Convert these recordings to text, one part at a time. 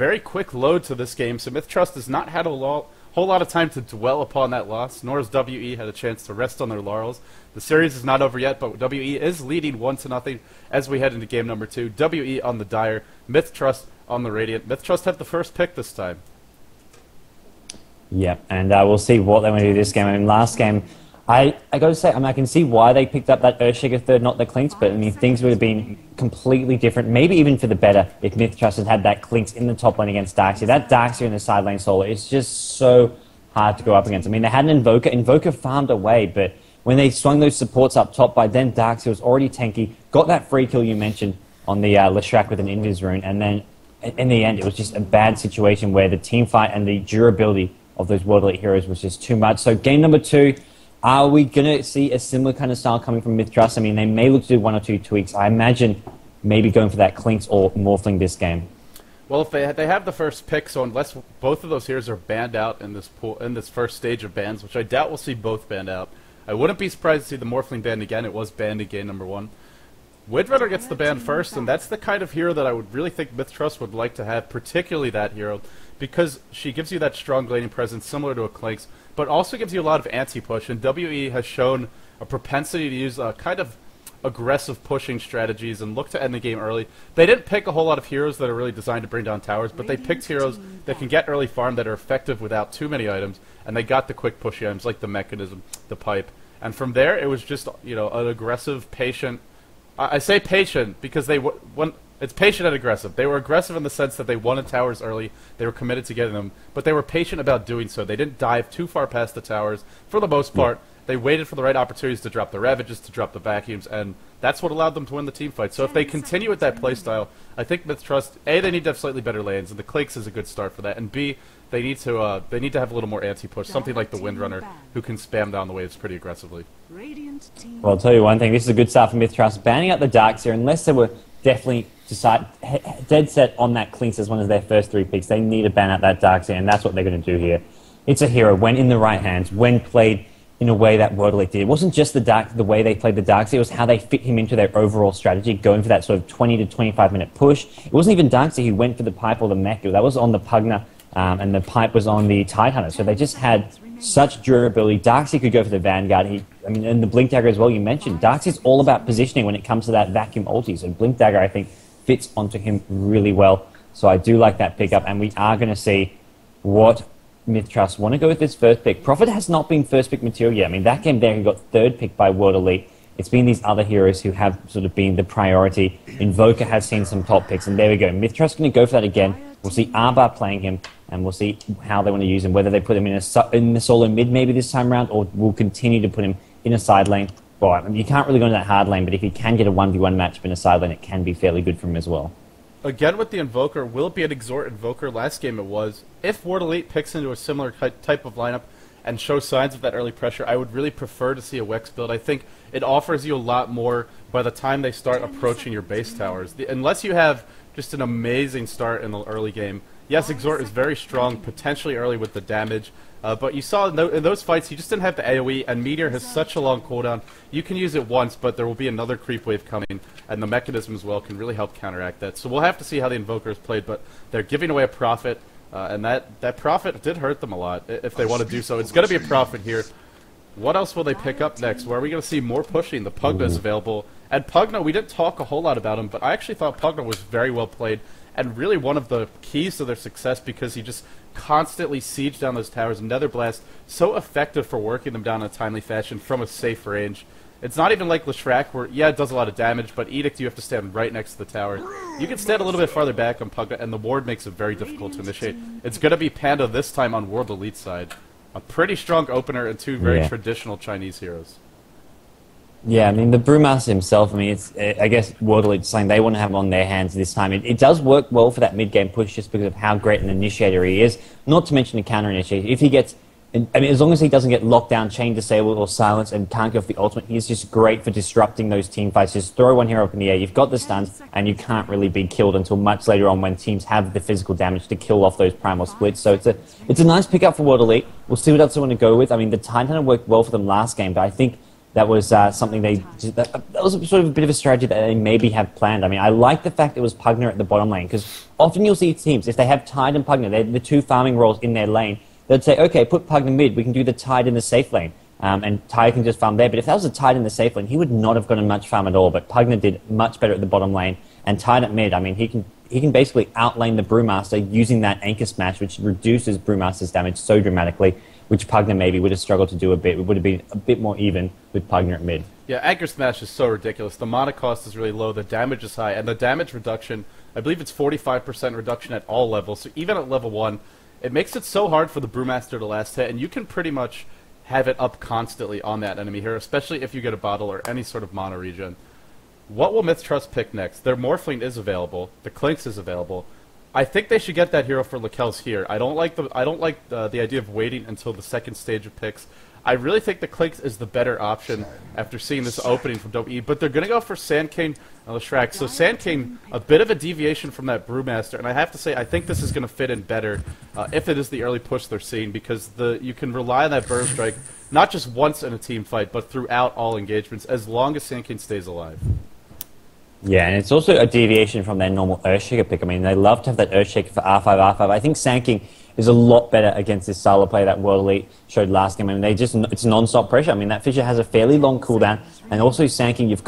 very quick load to this game, so mithtrust has not had a whole lot of time to dwell upon that loss, nor has WE had a chance to rest on their laurels. The series is not over yet, but WE is leading 1-0 as we head into game number 2. WE on the Dire, mithtrust on the Radiant. mithtrust have the first pick this time. Yep, and we'll see what they want to do this game. I mean, last game, I got to say, I mean, I can see why they picked up that Earthshaker third, not the Clinks, but I mean, things would have been completely different, maybe even for the better, if mithtrust had had that Clinks in the top lane against Darkseer. That Darkseer in the side lane solo, it's just so hard to go up against. I mean, they had an Invoker. Invoker farmed away, but when they swung those supports up top, by then Darkseer was already tanky, got that free kill you mentioned on the Leshrac with an Invis rune, and then in the end, it was just a bad situation where the team fight and the durability of those World Elite heroes was just too much. So game number 2, are we going to see a similar kind of style coming from mithtrust? I mean, they may look to do 1 or 2 tweaks. I imagine maybe going for that Clinks or Morphling this game. Well, if they have the first pick, so unless both of those heroes are banned out in this first stage of bans, which I doubt we'll see both banned out, I wouldn't be surprised to see the Morphling banned again. It was banned in game number 1. Windrunner gets the ban first, and that's the kind of hero that I would really think mithtrust would like to have, particularly that hero, because she gives you that strong laning presence similar to a Clinks, but also gives you a lot of anti-push, and WE has shown a propensity to use kind of aggressive pushing strategies and look to end the game early. They didn't pick a whole lot of heroes that are really designed to bring down towers, but they picked heroes that can get early farm that are effective without too many items, and they got the quick pushy items like the mechanism, the pipe, and from there it was just, you know, an aggressive, patient. I say patient because it's patient and aggressive. They were aggressive in the sense that they wanted towers early, they were committed to getting them, but they were patient about doing so. They didn't dive too far past the towers. For the most part, they waited for the right opportunities to drop the Ravages, to drop the vacuums, and that's what allowed them to win the team fight. So if they continue with that playstyle, I think mithtrust, A, they need to have slightly better lanes, and the Clinks is a good start for that, and B, they need to have a little more anti-push, something like the Windrunner, who can spam down the waves pretty aggressively. Well, I'll tell you one thing, this is a good start for mithtrust. Banning out the Darkseer, unless they were definitely dead set on that Clinks as one of their first 3 picks, they need to ban out that Darkseer, and that's what they're going to do here. It's a hero, when in the right hands, when played in a way that World Elite did. It wasn't just the way they played the Darkseer, it was how they fit him into their overall strategy, going for that sort of 20 to 25 minute push. It wasn't even Darkseer who went for the pipe or the mech, that was on the Pugna, and the pipe was on the Tidehunter. So they just had such durability. Darkseer could go for the Vanguard. And the Blink Dagger as well, you mentioned. Darkseer's all about positioning when it comes to that vacuum ulti. So Blink Dagger, I think, fits onto him really well. So I do like that pickup, and we are going to see what mithtrust want to go with this first pick. Prophet has not been first pick material yet. I mean, that game there, he got 3rd pick by World Elite. It's been these other heroes who have sort of been the priority. Invoker has seen some top picks, and there we go. mithtrust going to go for that again. We'll see Arbar playing him, and we'll see how they want to use him, whether they put him in the solo mid maybe this time around, or we'll continue to put him in a side lane. Well, I mean, you can't really go into that hard lane, but if he can get a 1v1 matchup in a side lane, it can be fairly good for him as well. Again with the Invoker, will it be an Exhort Invoker? Last game it was. If World Elite picks into a similar type of lineup and shows signs of that early pressure, I would really prefer to see a Wex build. I think it offers you a lot more by the time they start approaching your base towers. Unless you have just an amazing start in the early game. Yes, Exhort is very strong, potentially early with the damage, but you saw in those fights, he just didn't have the AoE, and Meteor has such a long cooldown. You can use it once, but there will be another creep wave coming, and the mechanism as well can really help counteract that. So we'll have to see how the Invoker is played, but they're giving away a Prophet, and that Prophet did hurt them a lot if they want to do so. It's going to be a Prophet here. What else will they pick up next? Where are we going to see more pushing? The Pugna is available. And Pugna, we didn't talk a whole lot about him, but I actually thought Pugna was very well played and really one of the keys to their success because he just constantly sieged down those towers. Nether Blast, so effective for working them down in a timely fashion from a safe range. It's not even like Leshrac where, yeah, it does a lot of damage, but Edict you have to stand right next to the tower. You can stand a little bit farther back on Pugna, and the ward makes it very difficult to initiate. It's going to be Panda this time on World Elite side. A pretty strong opener and 2 very traditional Chinese heroes. Yeah, I mean, the Brewmaster himself, I mean, I guess World Elite saying they want to have him on their hands this time. It does work well for that mid-game push just because of how great an initiator he is. Not to mention a counter-initiator. If he gets, I mean, as long as he doesn't get locked down, chain disabled, or silenced, and can't go off the ultimate, he's just great for disrupting those team fights. Just throw one hero up in the air, you've got the stuns, and you can't really be killed until much later on when teams have the physical damage to kill off those primal splits. So it's a nice pickup for World Elite. We'll see what else they want to go with. I mean, the Tidehunter worked well for them last game, but I think that was something that was sort of a bit of a strategy that they maybe have planned. I mean, I like the fact it was Pugner at the bottom lane, because often you'll see teams, if they have Tide and Pugner, they're the two farming roles in their lane, they'd say, okay, put Pugner mid, we can do the Tide in the safe lane. And Tide can just farm there. But if that was a Tide in the safe lane, he would not have gotten much farm at all. But Pugner did much better at the bottom lane. And Tide at mid, I mean, he can basically outlane the Brewmaster using that Anchor Smash, which reduces Brewmaster's damage so dramatically, which Pugner maybe would have struggled to do a bit. It would have been a bit more even with Pugner at mid. Yeah, Anchor Smash is so ridiculous. The mana cost is really low, the damage is high, and the damage reduction, I believe it's 45% reduction at all levels. So even at level 1, it makes it so hard for the Brewmaster to last hit, and you can pretty much have it up constantly on that enemy here, especially if you get a bottle or any sort of mana regen. What will mithtrust pick next? Their Morphling is available. The Clinks is available. I think they should get that hero for Lakel's here. I don't like the idea of waiting until the second stage of picks. I really think the Clinks is the better option after seeing this opening from WWE, but they're going to go for Sand King and Leshrac. So Sand King, a bit of a deviation from that Brewmaster, and I have to say, I think this is going to fit in better if it is the early push they're seeing, because you can rely on that Burn Strike not just once in a team fight, but throughout all engagements, as long as Sand King stays alive. Yeah, and it's also a deviation from their normal Earthshaker pick. I mean, they love to have that Earthshaker for R5, R5. I think Sand King is a lot better against this solo play that World Elite showed last game. I mean, it's non-stop pressure. I mean, that Fissure has a fairly long cooldown, and also Sand King, you've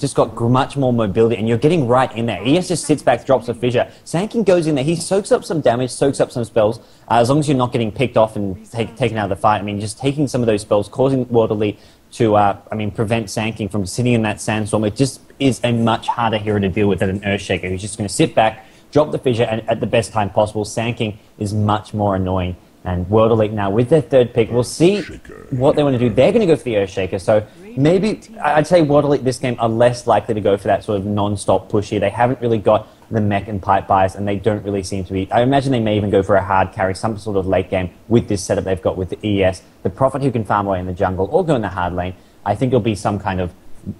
just got much more mobility, and you're getting right in there. ES just sits back, drops a Fissure. Sand King goes in there, he soaks up some damage, soaks up some spells, as long as you're not getting picked off and taken out of the fight. I mean, just taking some of those spells, causing World Elite to, prevent Sand King from sitting in that sandstorm. It just is a much harder hero to deal with than an Earthshaker, who's just going to sit back, drop the Fissure, and at the best time possible. Sand King is much more annoying. And World Elite now, with their third pick, we'll see what they want to do. They're going to go for the Earthshaker, so maybe, I'd say World Elite this game are less likely to go for that sort of non-stop push here. They haven't really got the mech and pipe bias, and they don't really seem to be. I imagine they may even go for a hard carry, some sort of late game with this setup they've got with the ES. The Prophet who can farm away in the jungle or go in the hard lane. I think it'll be some kind of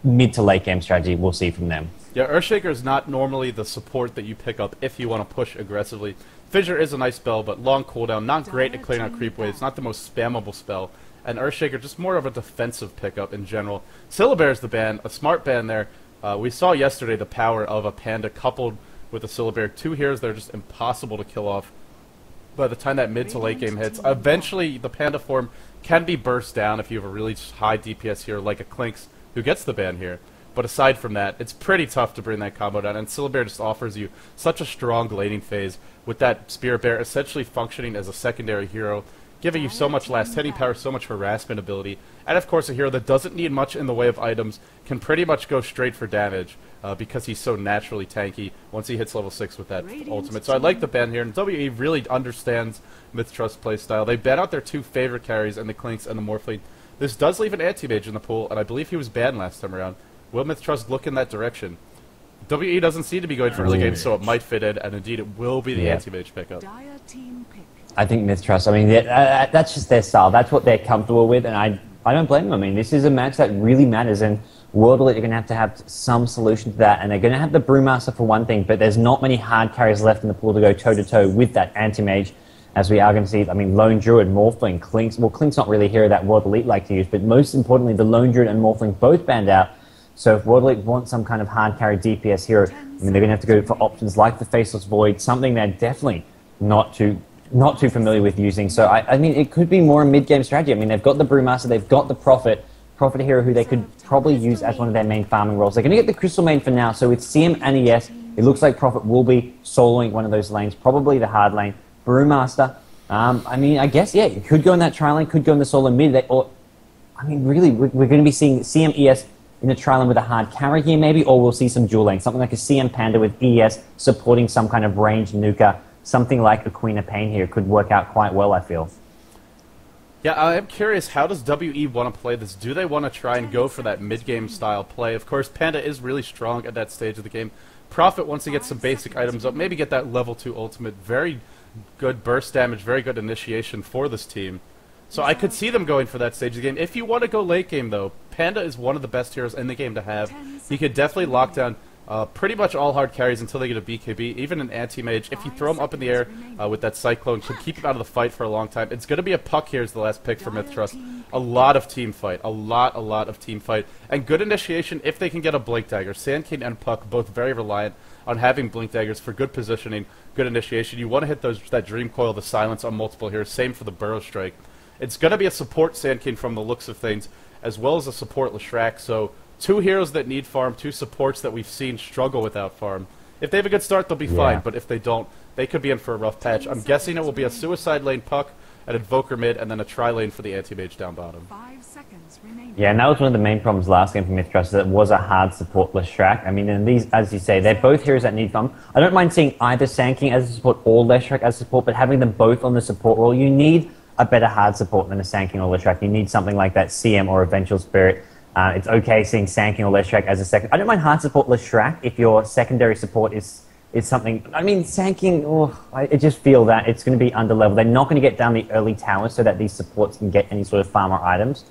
mid to late game strategy we'll see from them. Yeah, Earthshaker is not normally the support that you pick up if you want to push aggressively. Fissure is a nice spell, but long cooldown, not great at clearing out creep waves, not the most spammable spell. And Earthshaker, just more of a defensive pickup in general. Syllabear is the ban, a smart ban there. We saw yesterday the power of a Panda coupled with a Syllabear. Two heroes that are just impossible to kill off by the time that mid to late game hits. Eventually, the Panda form can be burst down if you have a really high DPS hero like a Clinks, who gets the ban here. But aside from that, it's pretty tough to bring that combo down, and Syllabear just offers you such a strong laning phase with that Spirit Bear essentially functioning as a secondary hero, giving you so much last hitting power, so much harassment ability, and of course a hero that doesn't need much in the way of items, can pretty much go straight for damage because he's so naturally tanky once he hits level 6 with that ultimate. So I like the ban here, and WE really understands mithtrust playstyle. They ban out their two favorite carries in the Clinks and the Morphling. This does leave an anti-mage in the pool, and I believe he was banned last time around. Will mithtrust look in that direction? WE doesn't seem to be going for early game, so it might fit in, and indeed it will be the anti-mage pickup. I think mithtrust, I mean, that's just their style. That's what they're comfortable with, and I don't blame them. I mean, this is a match that really matters, and World Elite are going to have some solution to that, and they're going to have the Brewmaster for one thing, but there's not many hard carries left in the pool to go toe-to-toe with that anti-mage, as we are going to see. I mean, Lone Druid, Morphling, Clinks. Well, Clinks not really a hero that World Elite like to use, but most importantly, the Lone Druid and Morphling both banned out. So if World Elite want some kind of hard carry DPS hero, I mean, they're going to have to go for options like the Faceless Void, something they're definitely not too familiar with using. So I mean, it could be more a mid-game strategy. I mean, they've got the Brewmaster, they've got the Prophet hero who they could probably use as one of their main farming roles. They're going to get the Crystal main for now. So with CM and ES, it looks like Prophet will be soloing one of those lanes, probably the hard lane. Brewmaster, I mean, I guess, yeah, you could go in that tri lane, could go in the solo mid, I mean, really, we're going to be seeing CM ES in the tri lane with a hard carry here maybe, or we'll see some dual lane, something like a CM Panda with ES supporting some kind of ranged nuker, something like a Queen of Pain here could work out quite well, I feel. Yeah, I am curious, how does WE want to play this? Do they want to try and go for that mid-game style play? Of course, Panda is really strong at that stage of the game. Prophet, once he gets some basic items up, maybe get that level 2 ultimate, very good burst damage, very good initiation for this team. So I could see them going for that stage of the game. If you want to go late game, though, Panda is one of the best heroes in the game to have. He could definitely lock down Pretty much all hard carries until they get a BKB. Even an anti-mage, if you throw him up in the air with that Cyclone, can keep him out of the fight for a long time. It's going to be a Puck here as the last pick for mithtrust. A lot of team fight. A lot of team fight. And good initiation if they can get a Blink Dagger. Sand King and Puck both very reliant on having Blink Daggers for good positioning, good initiation. You want to hit that Dream Coil, the Silence on multiple here. Same for the Burrow Strike. It's going to be a support Sand King from the looks of things, as well as a support Leshrac. So 2 heroes that need farm, 2 supports that we've seen struggle without farm. If they have a good start, they'll be fine, but if they don't, they could be in for a rough patch. I'm guessing it will be a Suicide lane Puck, an Invoker mid, and then a Tri-lane for the Anti-Mage down bottom. 5 seconds remaining. Yeah, and that was one of the main problems last game for mithtrust, that it was a hard support Leshrac. I mean, and these, as you say, they're both heroes that need farm. I don't mind seeing either Sand King as a support or Leshrac as a support, but having them both on the support role, you need a better hard support than a Sand King or Leshrac. You need something like that CM or a Vengeful Spirit. It's okay seeing Sand King or Leshrac as a second. I don't mind hard support Leshrac if your secondary support is something. I mean, Sand King, I just feel that it's going to be under level. They're not going to get down the early tower so that these supports can get any sort of farmer items.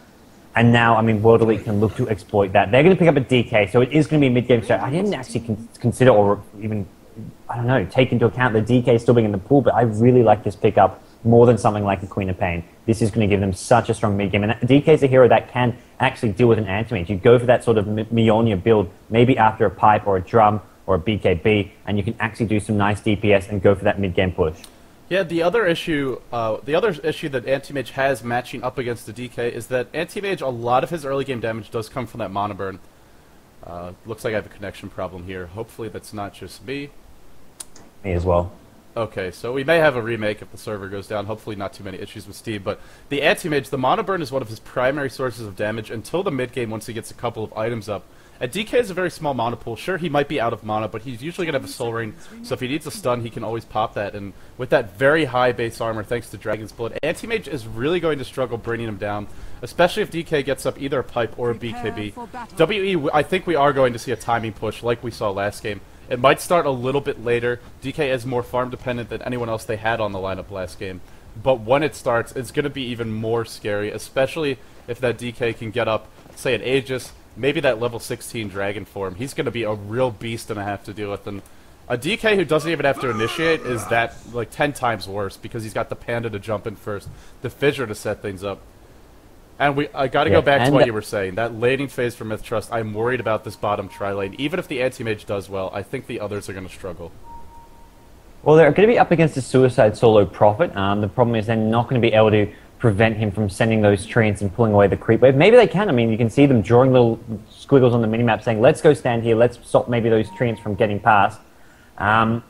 And now, I mean, World Elite can look to exploit that. They're going to pick up a DK, so it is going to be a mid-game strat. I didn't actually consider or even, I don't know, take into account the DK still being in the pool, but I really like this pickup more than something like a Queen of Pain. This is going to give them such a strong mid-game. And DK is a hero that can actually deal with an anti-mage. You go for that sort of Mjolnir build, maybe after a pipe or a drum or a BKB, and you can actually do some nice DPS and go for that mid-game push. Yeah, the other issue that Anti-Mage has matching up against the DK is that Anti-Mage, a lot of his early game damage does come from that Mana Burn. Looks like I have a connection problem here. Hopefully that's not just me. Me as well. Okay, so we may have a remake if the server goes down. Hopefully not too many issues with Steve. But the Anti-Mage, the Mana Burn is one of his primary sources of damage until the mid-game once he gets a couple of items up. And DK is a very small mana pool. Sure, he might be out of mana, but he's usually going to have a Soul Ring. So if he needs a stun, he can always pop that. And with that very high base armor, thanks to Dragon's Blood, Anti-Mage is really going to struggle bringing him down, especially if DK gets up either a pipe or a BKB. WE, I think we are going to see a timing push like we saw last game. It might start a little bit later. DK is more farm dependent than anyone else they had on the lineup last game. But when it starts, it's going to be even more scary, especially if that DK can get up, say, an Aegis, maybe that level 16 Dragon form. He's going to be a real beast and I have to deal with. And a DK who doesn't even have to initiate is that, like, 10 times worse because he's got the Panda to jump in first, the Fissure to set things up. And I got to go back to what you were saying. That laning phase for mithtrust, I'm worried about this bottom tri-lane. Even if the anti-mage does well, I think the others are going to struggle. Well, they're going to be up against a Suicide solo Prophet. The problem is they're not going to be able to prevent him from sending those treants and pulling away the creep wave. Maybe they can. I mean, you can see them drawing little squiggles on the minimap saying, let's go stand here, let's stop maybe those treants from getting past. The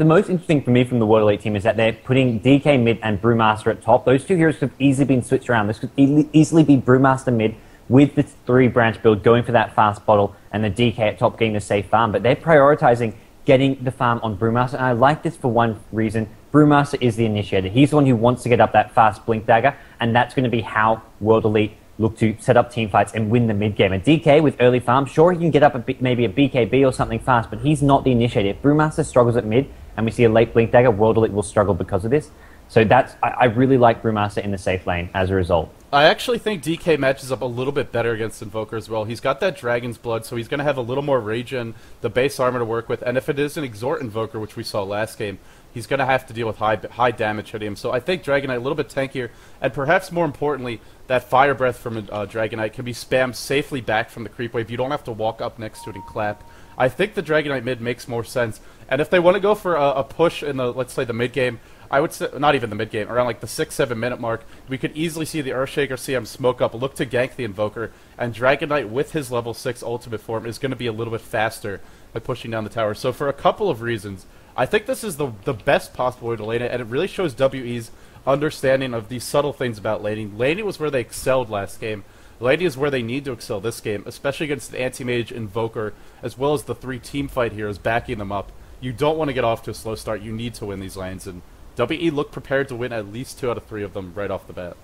most interesting for me from the World Elite team is that they're putting DK mid and Brewmaster at top. Those two heroes could have easily been switched around. This could easily be Brewmaster mid with the 3-branch build going for that fast bottle and the DK at top getting the safe farm. But they're prioritizing getting the farm on Brewmaster, and I like this for one reason. Brewmaster is the initiator. He's the one who wants to get up that fast Blink Dagger, and that's going to be how World Elite look to set up team fights and win the mid game. And DK with early farm, sure, he can get up maybe a BKB or something fast, but he's not the initiator. If Brewmaster struggles at mid and we see a late Blink Dagger, World Elite will struggle because of this. So I really like Brewmaster in the safe lane as a result. I actually think DK matches up a little bit better against Invoker as well. He's got that Dragon's Blood, so he's going to have a little more regen, the base armor to work with, and if it is an Exhort Invoker, which we saw last game, he's going to have to deal with high damage hitting him. So I think Dragonite a little bit tankier, and perhaps more importantly, that Fire Breath from Dragonite can be spammed safely back from the creep wave. You don't have to walk up next to it and clap. I think the Dragonite mid makes more sense, and if they want to go for a push in the, let's say, the mid game, I would say, not even the mid game, around like the 6-7 minute mark, we could easily see the Earthshaker CM smoke up, look to gank the Invoker, and Dragonite with his level 6 ultimate form is going to be a little bit faster by pushing down the tower. So for a couple of reasons, I think this is the best possible way to lane it, and it really shows WE's understanding of these subtle things about laning. Laning was where they excelled last game. Laning is where they need to excel this game, especially against the Anti-Mage, Invoker, as well as the 3 teamfight heroes backing them up. You don't want to get off to a slow start. You need to win these lanes, and WE look prepared to win at least 2 out of 3 of them right off the bat.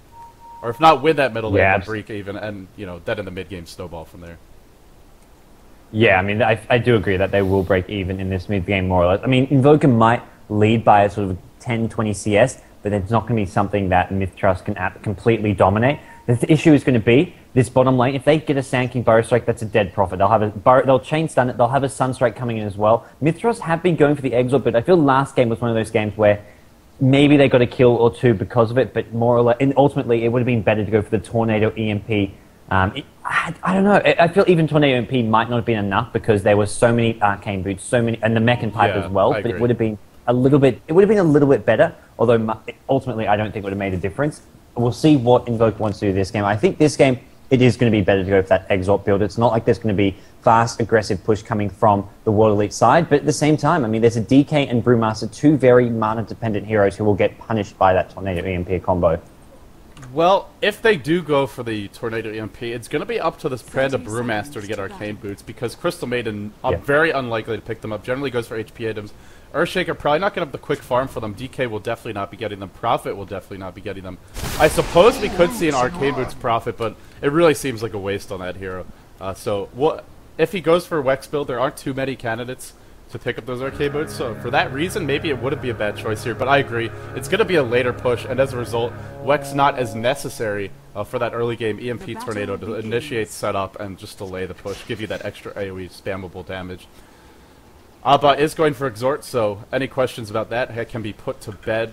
Or if not, win that middle lane, break even, and, you know, then in the mid-game snowball from there. Yeah, I mean, I do agree that they will break even in this mid-game more or less. I mean, Invoker might lead by a sort of 10-20 CS, but it's not going to be something that mithtrust can completely dominate. The issue is going to be this bottom lane. If they get a Sanking Burrow Strike, that's a dead Prophet. They'll have they'll chain stun it. They'll have a Sunstrike coming in as well. mithtrust have been going for the Exort, but I feel last game was one of those games where maybe they got a kill or two because of it, but more or less, and ultimately, it would have been better to go for the Tornado EMP. I don't know. I feel even Tornado EMP might not have been enough because there were so many Arcane Boots, and the Mech and Pipe as well. But it would have been a little bit. It would have been a little bit better. Although ultimately, I don't think it would have made a difference. We'll see what Invoke wants to do this game. I think this game, it is going to be better to go for that Exalt build. It's not like there's going to be fast, aggressive push coming from the World Elite side, but at the same time, I mean, there's a DK and Brewmaster, two very mana-dependent heroes who will get punished by that Tornado EMP combo. Well, if they do go for the Tornado EMP, it's going to be up to this Panda Brewmaster to get Arcane Boots, because Crystal Maiden, very unlikely to pick them up, generally goes for HP items. Earthshaker probably not going to have the quick farm for them. DK will definitely not be getting them. Prophet will definitely not be getting them. I suppose we could see an Arcane Boots Prophet, but it really seems like a waste on that hero. If he goes for a Wex build, there aren't too many candidates to pick up those Arcane Boots, so for that reason, maybe it wouldn't be a bad choice here, but I agree. It's going to be a later push, and as a result, Wex not as necessary for that early game EMP Tornado to initiate setup and just delay the push, give you that extra AoE spammable damage. Abba is going for Exort, so any questions about that can be put to bed.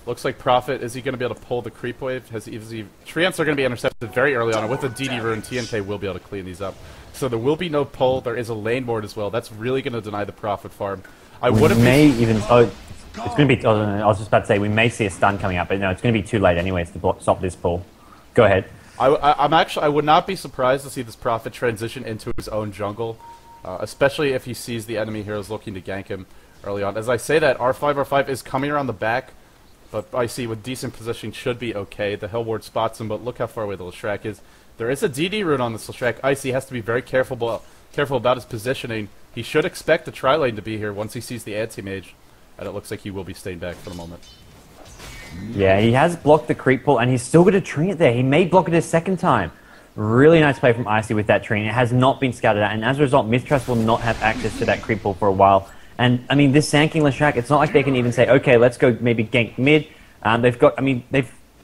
Looks like Prophet, is he going to be able to pull the creep wave? Treants are going to be intercepted very early on, and with the DD Rune, TNK will be able to clean these up. So there will be no pull. There is a lane ward as well. That's really going to deny the Prophet farm. I would have it's going to be. I was just about to say we may see a stun coming up, but no, it's going to be too late anyways to stop this pull. Go ahead. I would not be surprised to see this Prophet transition into his own jungle, especially if he sees the enemy heroes looking to gank him early on. As I say that, R5 is coming around the back, but I see with decent positioning should be okay. The Hell Ward spots him, but look how far away the Leshrac is. There is a DD rune on this Leshrac. Icy has to be very careful about his positioning. He should expect the tri-lane to be here once he sees the anti-mage, and it looks like he will be staying back for the moment. Yeah, he has blocked the creep pull, and he's still got a Treant there. He may block it a second time. Really nice play from Icy with that Treant. It has not been scouted out, and as a result, mithtrust will not have access to that creep pull for a while. And, I mean, this Sanking Leshrac, it's not like they can even say, okay, let's go maybe gank mid.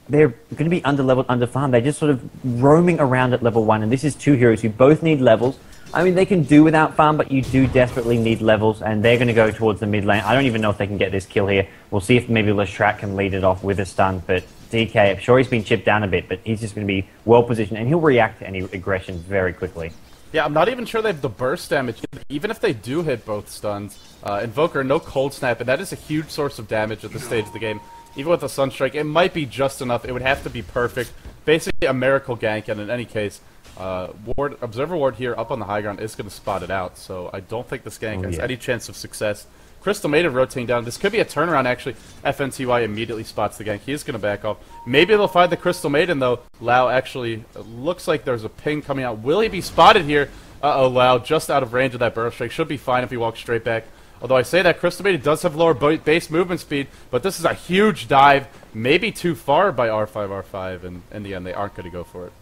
They're going to be under-leveled, under-farmed. They're just sort of roaming around at level 1, and this is two heroes who both need levels. I mean, they can do without farm, but you do desperately need levels, and they're going to go towards the mid lane. I don't even know if they can get this kill here. We'll see if maybe Leshrac can lead it off with a stun, but DK, I'm sure he's been chipped down a bit, but he's just going to be well-positioned, and he'll react to any aggression very quickly. Yeah, I'm not even sure they have the burst damage. Even if they do hit both stuns, Invoker, no Cold Snap, and that is a huge source of damage at this stage of the game. Even with a Sunstrike, it might be just enough. It would have to be perfect. Basically a miracle gank, and in any case, Observer Ward here up on the high ground is going to spot it out, so I don't think this gank has any chance of success. Crystal Maiden rotating down. This could be a turnaround, actually. FNTY immediately spots the gank. He is going to back off. Maybe they'll find the Crystal Maiden, though. Lau actually looks like there's a ping coming out. Will he be spotted here? Uh-oh, Lau just out of range of that Burrow Strike. Should be fine if he walks straight back. Although I say that Crystal Maiden does have lower base movement speed, but this is a huge dive. Maybe too far by R5, and in the end, they aren't going to go for it.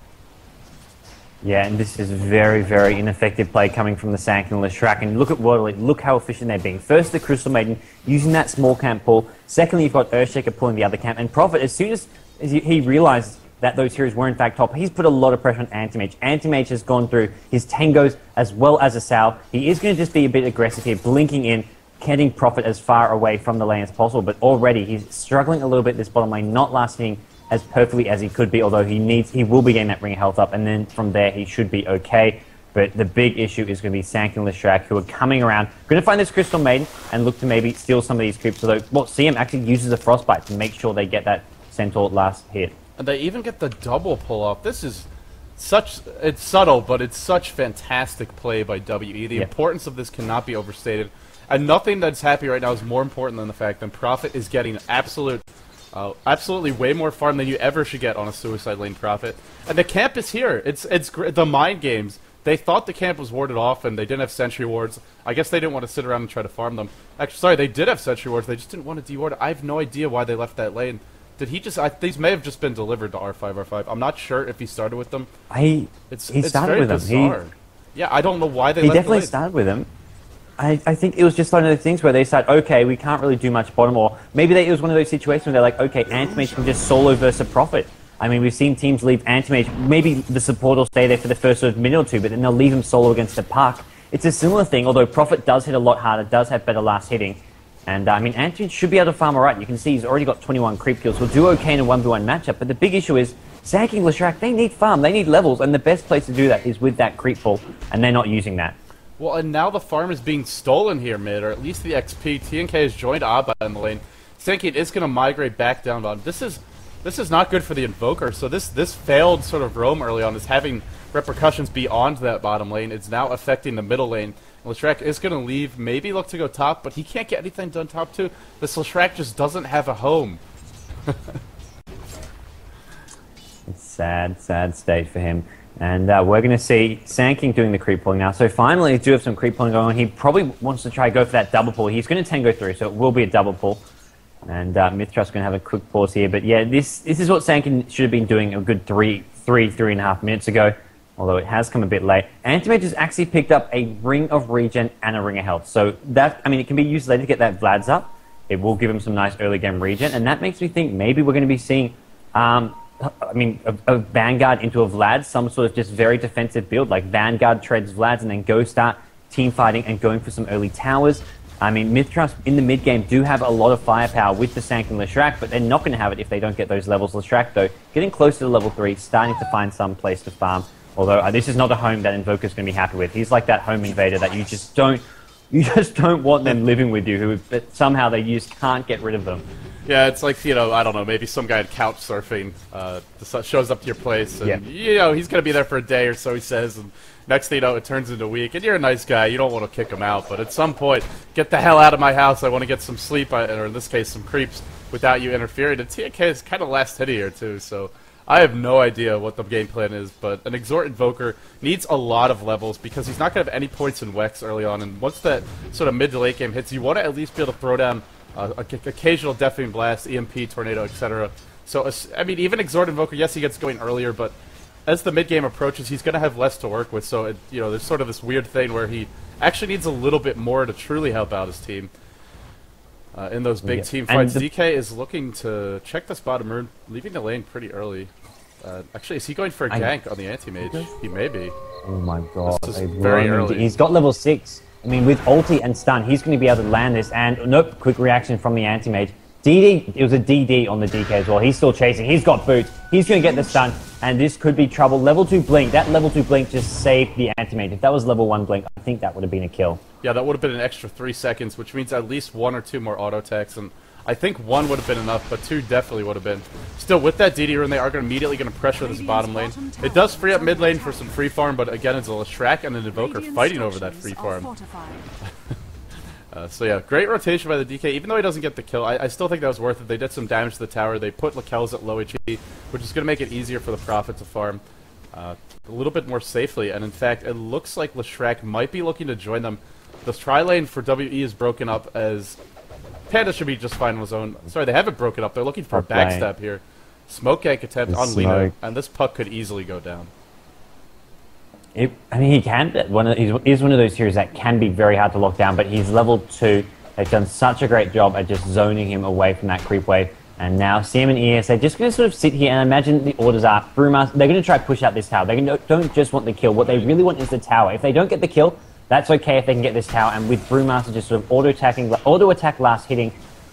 Yeah, and this is very, very ineffective play coming from the Sanking Leshrac. And look at Waterley, look how efficient they're being. First, the Crystal Maiden using that small camp pull. Secondly, you've got Earthshaker pulling the other camp. And Prophet, as soon as he realized that those heroes were in fact top, he's put a lot of pressure on Anti-Mage. Anti-Mage has gone through his Tangos as well as a Sal. He is going to just be a bit aggressive here, blinking in, getting Prophet as far away from the lane as possible. But already, he's struggling a little bit this bottom lane, not lasting as perfectly as he could be, although he will be getting that ring of health up, and then from there he should be okay. But the big issue is going to be Sanking Leshrac, who are coming around, going to find this Crystal Maiden and look to maybe steal some of these creeps. Although, well, CM actually uses a Frostbite to make sure they get that Centaur last hit. And they even get the double pull off. This is it's subtle, but it's such fantastic play by WE. The importance of this cannot be overstated. And nothing that's happy right now is more important than the fact that Prophet is getting absolutely way more farm than you ever should get on a Suicide Lane Prophet. And the camp is here. It's the mind games. They thought the camp was warded off and they didn't have sentry wards. I guess they didn't want to sit around and try to farm them. Actually, sorry, they did have sentry wards. They just didn't want to deward. I have no idea why they left that lane. Did he just... these may have just been delivered to R5. I'm not sure if he started with them. He started with them. Yeah, I don't know why they left the lane. He definitely started with them. I think it was just one of those things where they said, okay, we can't really do much bottom, or maybe it was one of those situations where they're like, okay, Anti-Mage can just solo versus a Prophet. I mean, we've seen teams leave Anti-Mage. Maybe the support will stay there for the first sort of minute or two, but then they'll leave him solo against the Puck. It's a similar thing, although Prophet does hit a lot harder, does have better last hitting. And, I mean, Anti-Mage should be able to farm all right. You can see he's already got 21 creep kills. He'll do okay in a 1v1 matchup, but the big issue is Zanking Leshrac, they need farm, they need levels, and the best place to do that is with that creep pull, and they're not using that. Well, and now the farm is being stolen here mid, or at least the XP. TNK has joined Abba in the lane. Zanking is going to migrate back down bottom. This is not good for the Invoker, so this failed sort of roam early on is having repercussions beyond that bottom lane. It's now affecting the middle lane. Leshrac is going to leave, maybe look to go top, but he can't get anything done top two. This Leshrac just doesn't have a home. It's sad, sad state for him. And we're going to see Zanking doing the creep pulling now. So finally, do have some creep pulling going on. He probably wants to try go for that double pull. He's going to tango through, so it will be a double pull. And mithtrust going to have a quick pause here. But yeah, this is what Zanking should have been doing a good three and a half minutes ago. Although it has come a bit late. Anti-Mage has actually picked up a ring of regen and a ring of health. So that, I mean, it can be used later to get that Vlad's up. It will give him some nice early game regen. And that makes me think maybe we're going to be seeing, a Vanguard into a Vlad, some sort of just very defensive build. Like Vanguard treads Vlads and then go start team fighting and going for some early towers. I mean, mithtrust in the mid game do have a lot of firepower with the Zanking Leshrac, but they're not going to have it if they don't get those levels. Leshrac, though, getting close to the level 3, starting to find some place to farm. Although this is not a home that Invoker's going to be happy with. He's like that home invader that you just don't want them living with you, but somehow they just can't get rid of them. Yeah, it's like, you know, I don't know, maybe some guy couch surfing shows up to your place, and, you know, he's going to be there for a day or so, he says, and next thing you know, it turns into a week, and you're a nice guy, you don't want to kick him out, but at some point, get the hell out of my house, I want to get some sleep, or in this case, some creeps, without you interfering. And TNK is kind of last hit here, too, so I have no idea what the game plan is, but an Exort Invoker needs a lot of levels because he's not going to have any points in Wex early on, and once that sort of mid to late game hits, you want to at least be able to throw down occasional Deafening Blast, EMP, Tornado, etc. So, I mean, even Exort Invoker, yes, he gets going earlier, but as the mid game approaches, he's going to have less to work with, so, you know, there's sort of this weird thing where he actually needs a little bit more to truly help out his team. In those big team fights, DK is looking to check this bottom room, leaving the lane pretty early. Actually, is he going for a gank on the anti-mage? He may be. Oh my god. This is very early. He's got level 6. I mean, with ulti and stun, he's going to be able to land this. And nope, quick reaction from the anti-mage. DD, it was a DD on the DK as well. He's still chasing. He's got boots. He's going to get the stun. And this could be trouble. Level 2 blink. That level 2 blink just saved the anti-mage. If that was level 1 blink, I think that would have been a kill. Yeah, that would have been an extra 3 seconds, which means at least 1 or 2 more auto attacks. And I think 1 would have been enough, but 2 definitely would have been. Still, with that DD rune, they are immediately going to pressure this bottom lane. It does free up mid lane for some free farm, but again, it's a Leshrac and an Invoker fighting over that free farm. So yeah, great rotation by the DK. Even though he doesn't get the kill, I still think that was worth it. They did some damage to the tower. They put Lakel's at low HP, which is going to make it easier for the Prophet to farm a little bit more safely. And in fact, it looks like Leshrac might be looking to join them. The tri-lane for WE is broken up as Panda should be just fine on his own. Sorry, they haven't broken up. They're looking for a backstab here. Smoke gank attempt on Lino, and this puck could easily go down. I mean, he can. He's one of those heroes that can be very hard to lock down, but he's level 2. They've done such a great job at just zoning him away from that creep wave. And now CM and ES, they're just going to sort of sit here and imagine the orders are. Brewmaster, they're going to try to push out this tower. They don't just want the kill. What they really want is the tower. If they don't get the kill, that's okay if they can get this tower. And with Brewmaster just sort of auto-attack last hitting,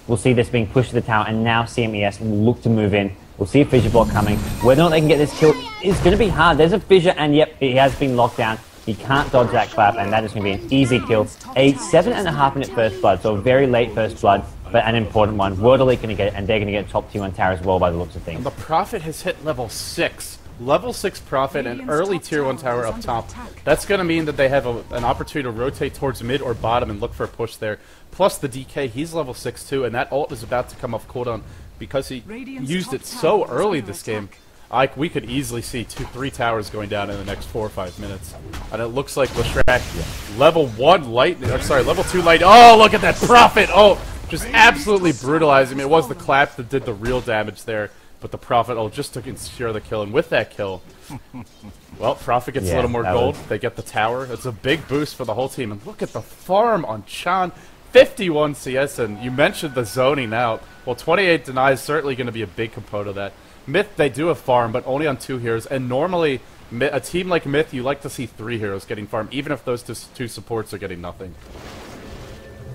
we'll see this being pushed to the tower. And now CMES will look to move in. We'll see a fissure block coming. Whether or not they can get this kill is going to be hard. There's a fissure, and yep, he has been locked down. He can't dodge that clap, and that is going to be an easy kill. A 7.5 minute first blood, so a very late first blood, but an important one. World Elite going to get it, and they're going to get top tier 1 tower as well by the looks of things. And the Prophet has hit level 6. Level 6 Prophet and early tier 1 tower up top. That's going to mean that they have an opportunity to rotate towards mid or bottom and look for a push there. Plus the DK, he's level 6 too, and that ult is about to come off cooldown because he used it so early this game. We could easily see 3 towers going down in the next 4 or 5 minutes. And it looks like Leshrac, level 1 light, or sorry, level 2 light. Oh, look at that Prophet! Oh, just absolutely brutalizing him. It was the clap that did the real damage there. But the Prophet, just to ensure the kill, and with that kill, well, Prophet gets a little more gold. They get the tower. It's a big boost for the whole team. And look at the farm on Chan. 51 CS, and you mentioned the zoning out. Well, 28 deny is certainly going to be a big component of that. MiTH, they do a farm, but only on 2 heroes, and normally a team like MiTH, you like to see 3 heroes getting farmed, even if those two supports are getting nothing.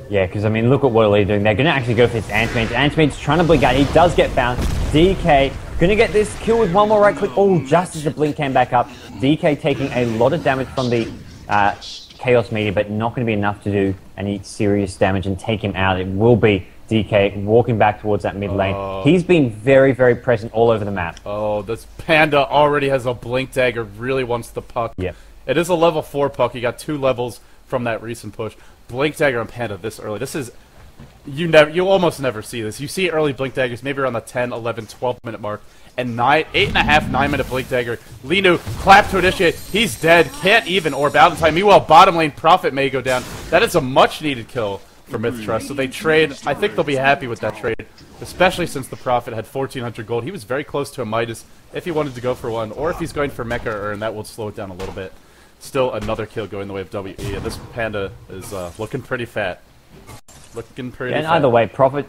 Yeah, because, I mean, look at what they're doing. They're going to actually go for this anti-mage. Anti-mage's trying to blink out. He does get found. DK going to get this kill with one more right click. Oh, just as the blink came back up. DK taking a lot of damage from the Chaos Meteor, but not going to be enough to do any serious damage and take him out. It will be DK walking back towards that mid lane. He's been very, very present all over the map. Oh, this Panda already has a blink dagger, really wants the puck. Yep. It is a level 4 puck. He got 2 levels from that recent push. Blink dagger on Panda this early. This is... You almost never see this. You see early blink daggers maybe around the 10, 11, 12 minute mark. And 8.5, 9 minute blink dagger. Linu, clap to initiate. He's dead. Can't even orb out in time. Meanwhile, bottom lane, Prophet may go down. That is a much needed kill for mithtrust. So they trade. I think they'll be happy with that trade. Especially since the Prophet had 1,400 gold. He was very close to a MSIevoGT if he wanted to go for one. Or if he's going for Mecha Urn, that will slow it down a little bit. Still another kill going the way of WE. And this Panda is looking pretty fat. Looking pretty fat. And either way, Prophet,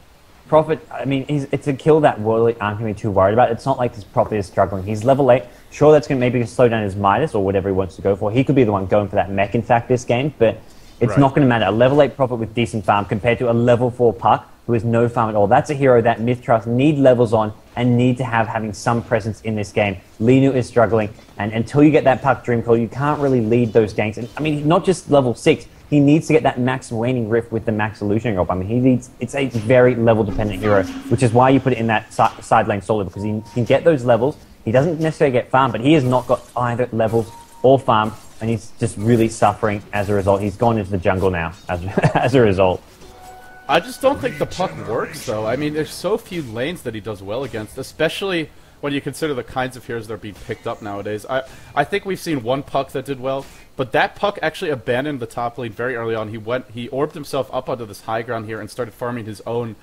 I mean, it's a kill that Worldly aren't going to be too worried about. It's not like this Prophet is struggling. He's level 8. Sure, that's going to maybe slow down his MSIeVOGT or whatever he wants to go for. He could be the one going for that mech, in fact, this game, but it's not going to matter. A level 8 Prophet with decent farm compared to a level 4 Puck who has no farm at all. That's a hero that mithtrust need levels on and need to having some presence in this game. Linu is struggling, and until you get that Puck Dream Call, you can't really lead those ganks. And I mean, not just level 6. He needs to get that max waning rift with the max illusionary orb. I mean, it's a very level dependent hero, which is why you put it in that side lane solo, because he can get those levels. He doesn't necessarily get farm, but he has not got either levels or farm, and he's just really suffering as a result. He's gone into the jungle now as a result. I just don't think the puck works, though. I mean, there's so few lanes that he does well against, especially when you consider the kinds of heroes that are being picked up nowadays. I think we've seen one puck that did well, but that puck actually abandoned the top lane very early on. He orbed himself up onto this high ground here and started farming his own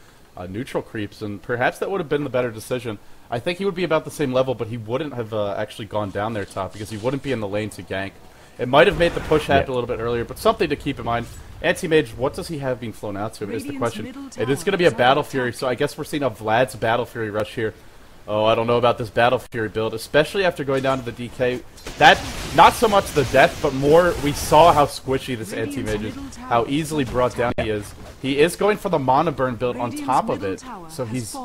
neutral creeps, and perhaps that would have been the better decision. I think he would be about the same level, but he wouldn't have actually gone down there top because he wouldn't be in the lane to gank. It might have made the push happen a little bit earlier, but something to keep in mind. Anti-Mage, what does he have being flown out to him is the question. It is going to be a Battle Fury, so I guess we're seeing a Vlad's Battle Fury rush here. Oh, I don't know about this Battle Fury build, especially after going down to the DK. That, not so much the death, but more we saw how squishy this Anti-Mage is, how easily brought down he is. He is going for the Mana Burn build on top of it, so he's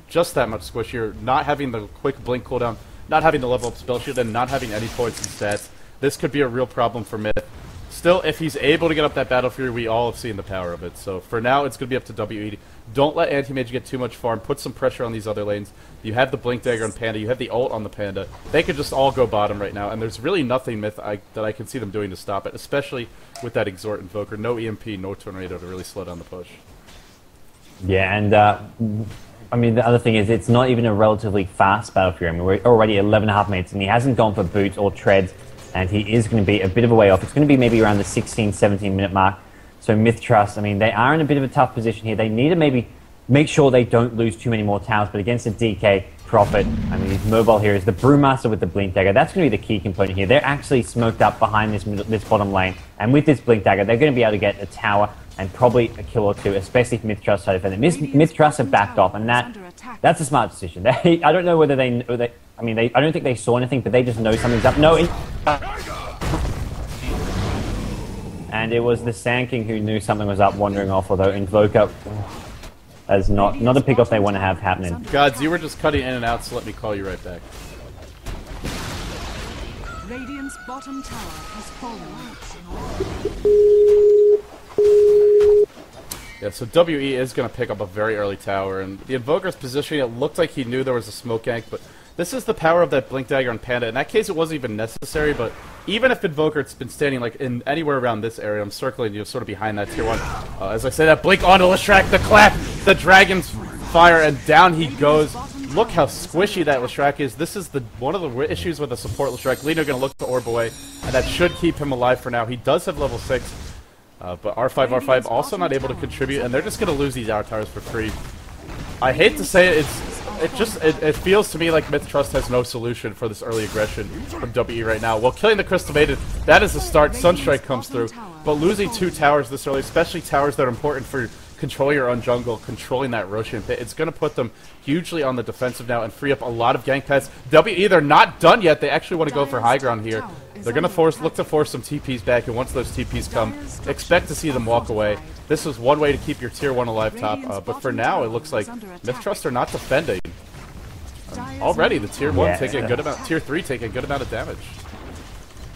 just that much squishier, not having the quick blink cooldown, not having the level up spell shield, and not having any points and stats. This could be a real problem for MiTH. Still, if he's able to get up that Battle Fury, we all have seen the power of it. So for now, it's going to be up to WE. Don't let Anti-Mage get too much farm. Put some pressure on these other lanes. You have the Blink Dagger on Panda. You have the ult on the Panda. They could just all go bottom right now. And there's really nothing MiTH that I can see them doing to stop it, especially with that Exhort Invoker. No EMP, no Tornado to really slow down the push. Yeah, and I mean, the other thing is it's not even a relatively fast Battle Fury. I mean, we're already 11.5 minutes, and he hasn't gone for boots or treads. And he is going to be a bit of a way off. It's going to be maybe around the 16, 17 minute mark. So mithtrust, I mean, they are in a bit of a tough position here. They need to maybe make sure they don't lose too many more towers. But against a DK Prophet, I mean, his mobile here is the Brewmaster with the Blink Dagger. That's going to be the key component here. They're actually smoked up behind this bottom lane. And with this Blink Dagger, they're going to be able to get a tower and probably a kill or two, especially if mithtrust side defender. Mithtrust have backed off, and that's a smart decision. I don't know whether I don't think they saw anything, but they just know something's up. No. And it was the Sand King who knew something was up, wandering off, although Invoker is not a pickoff they want to have happening. Gods, you were just cutting in and out, so let me call you right back. Radiant's bottom tower has fallen. Yeah, so WE is going to pick up a very early tower, and the Invoker's positioning, it looked like he knew there was a smoke gank, but this is the power of that Blink Dagger on Panda. In that case, it wasn't even necessary, but even if Invoker's been standing like in anywhere around this area, I'm circling you sort of behind that tier 1. As I say that, blink onto Leshrac, the clap, the Dragon's Fire, and down he goes. Look how squishy that Leshrac is. This is one of the issues with the support Leshrac. Lino going to look to orb away, and that should keep him alive for now. He does have level 6. But R5 also not able to contribute, and they're just going to lose these hour towers for free. I hate to say it, it feels to me like mithtrust has no solution for this early aggression from WE right now. Well, killing the Crystal Maiden, that is the start. Sunstrike comes through, but losing 2 towers this early, especially towers that are important for control your own jungle, controlling that Roshan pit. It's going to put them hugely on the defensive now and free up a lot of gank paths. WE, they're not done yet. They actually want to go for high ground here. They're going to look to force some TPs back, and once those TPs come, expect to see them walk away. This is one way to keep your tier 1 alive top, but for now it looks like mithtrust are not defending. Already the tier 1 taking a good amount, tier 3 taking a good amount of damage.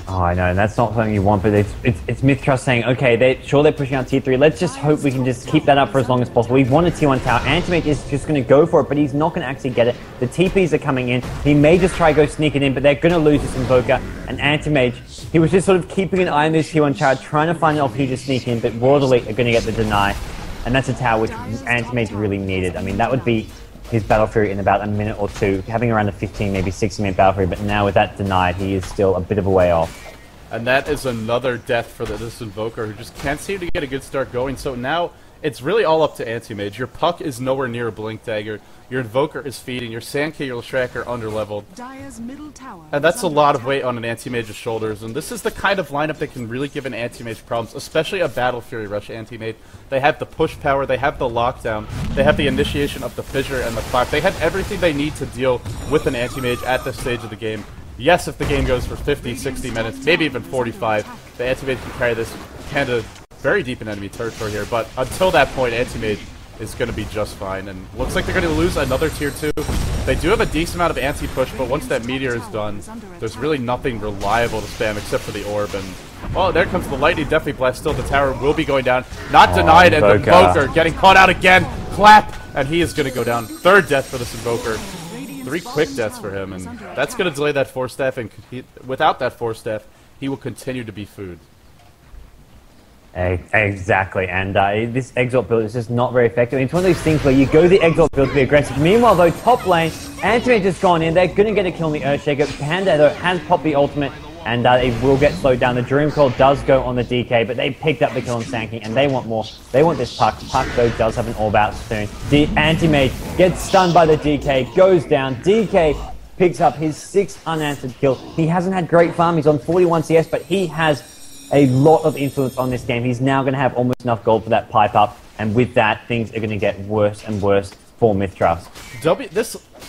Oh, I know, and that's not something you want, but it's mithtrust saying, okay, they're pushing out tier 3, let's just hope we can just keep that up for as long as possible. We want a tier 1 tower. Antimage is just going to go for it, but he's not going to actually get it. The TPs are coming in. He may just try to go sneaking in, but they're going to lose this Invoker. And Antimage, he was just sort of keeping an eye on this tier 1 tower, trying to find an LP to sneak in, but World Elite are going to get the deny. And that's a tower which Antimage really needed. I mean, that would be his Battle Fury in about a minute or two, having around a 15, maybe 60-minute Battle Fury, but now with that denied, he is still a bit of a way off. And that is another death for this Invoker who just can't seem to get a good start going. So now it's really all up to Anti-Mage. Your Puck is nowhere near a Blink Dagger. Your Invoker is feeding. Your Sandkey, your Leshrac are under-leveled. And that's a lot of weight on an Anti-Mage's shoulders. And this is the kind of lineup that can really give an Anti-Mage problems, especially a Battle Fury Rush Anti-Mage. They have the push power, they have the lockdown, they have the initiation of the Fissure and the Clock. They have everything they need to deal with an Anti-Mage at this stage of the game. Yes, if the game goes for 50, 60 minutes, maybe even 45, the Anti-Mage can carry this kind of very deep in enemy territory here, but until that point, Anti-Mage is going to be just fine, and looks like they're going to lose another tier 2. They do have a decent amount of anti-push, but once that Meteor is done, there's really nothing reliable to spam except for the Orb, and oh, there comes the Lightning Deathly Blast. Still, the tower will be going down. Not denied, and the Invoker getting caught out again. Clap, and he is going to go down. Third death for this Invoker. 3 quick deaths for him, and that's going to delay that Force Staff, and without that Force Staff, he will continue to be food. Exactly, and this Exalt build is just not very effective. It's one of those things where you go the Exalt build to be aggressive. Meanwhile, though, top lane, Antimage has gone in. They're going to get a kill on the Earthshaker. Panda, though, has popped the ultimate, and it will get slowed down. The Dream Coil does go on the DK, but they picked up the kill on Sankey, and they want more. They want this Puck. Puck, though, does have an orb out soon. The Anti-Mage gets stunned by the DK, goes down. DK picks up his 6th unanswered kill. He hasn't had great farm. He's on 41 CS, but he has a lot of influence on this game. He's now going to have almost enough gold for that pipe up, and with that, things are going to get worse and worse for mithtrust.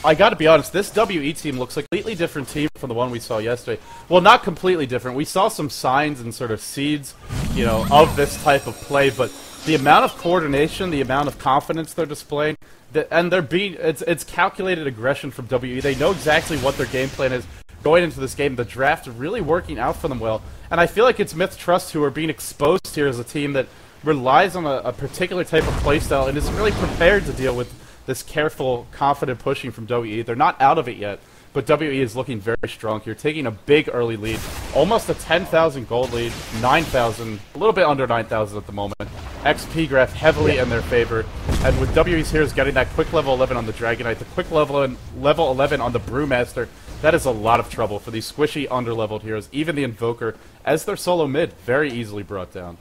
I gotta be honest, this WE team looks like a completely different team from the one we saw yesterday. Well, not completely different. We saw some signs and sort of seeds, you know, of this type of play, but the amount of coordination, the amount of confidence they're displaying, and it's calculated aggression from WE. They know exactly what their game plan is going into this game. The draft really working out for them well, and I feel like it's mithtrust who are being exposed here as a team that relies on a particular type of playstyle and isn't really prepared to deal with this careful, confident pushing from WE. They're not out of it yet, but WE is looking very strong here, taking a big early lead, almost a 10,000 gold lead, 9,000, a little bit under 9,000 at the moment. XP graph heavily in their favor, and with WE's heroes getting that quick level 11 on the Dragonite, the quick level 11 on the Brewmaster, that is a lot of trouble for these squishy, under-leveled heroes. Even the Invoker, as their solo mid, very easily brought down.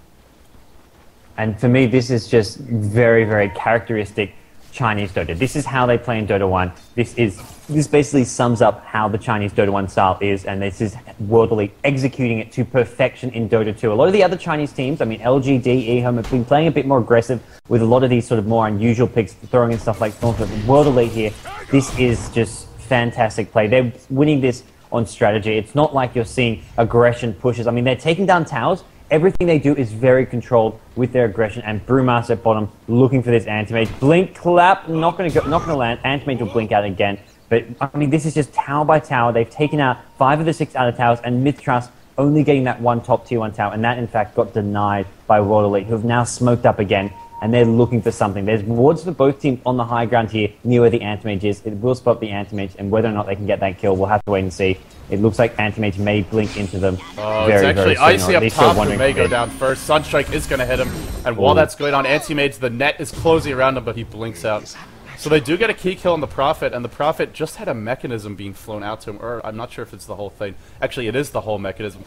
And for me, this is just very, very characteristic Chinese Dota. This is how they play in Dota 1. This basically sums up how the Chinese Dota 1 style is, and this is World Elite executing it to perfection in Dota 2. A lot of the other Chinese teams, I mean LGD, eHome, have been playing a bit more aggressive with a lot of these sort of more unusual picks, throwing in stuff like Storm. World Elite here, this is just fantastic play. They're winning this on strategy. It's not like you're seeing aggression pushes. I mean, they're taking down towers. Everything they do is very controlled with their aggression, and Brewmaster at bottom looking for this Anti-Mage. Blink, clap, not going to land. Anti-Mage will blink out again. But, I mean, this is just tower by tower. They've taken out 5 of the 6 outer towers, and mithtrust only getting that one top tier 1 tower, and that, in fact, got denied by World Elite, who have now smoked up again, and they're looking for something. There's wards for both teams on the high ground here, near where the Anti-Mage is. It will spot the Anti-Mage, and whether or not they can get that kill, we'll have to wait and see. It looks like Anti-Mage may blink into them it's actually Icy up top who may go down first. Sunstrike is going to hit him, and while that's going on, Anti-Mage, the net is closing around him, but he blinks out. So they do get a key kill on the Prophet, and the Prophet just had a mechanism being flown out to him, or I'm not sure if it's the whole thing. Actually, it is the whole mechanism.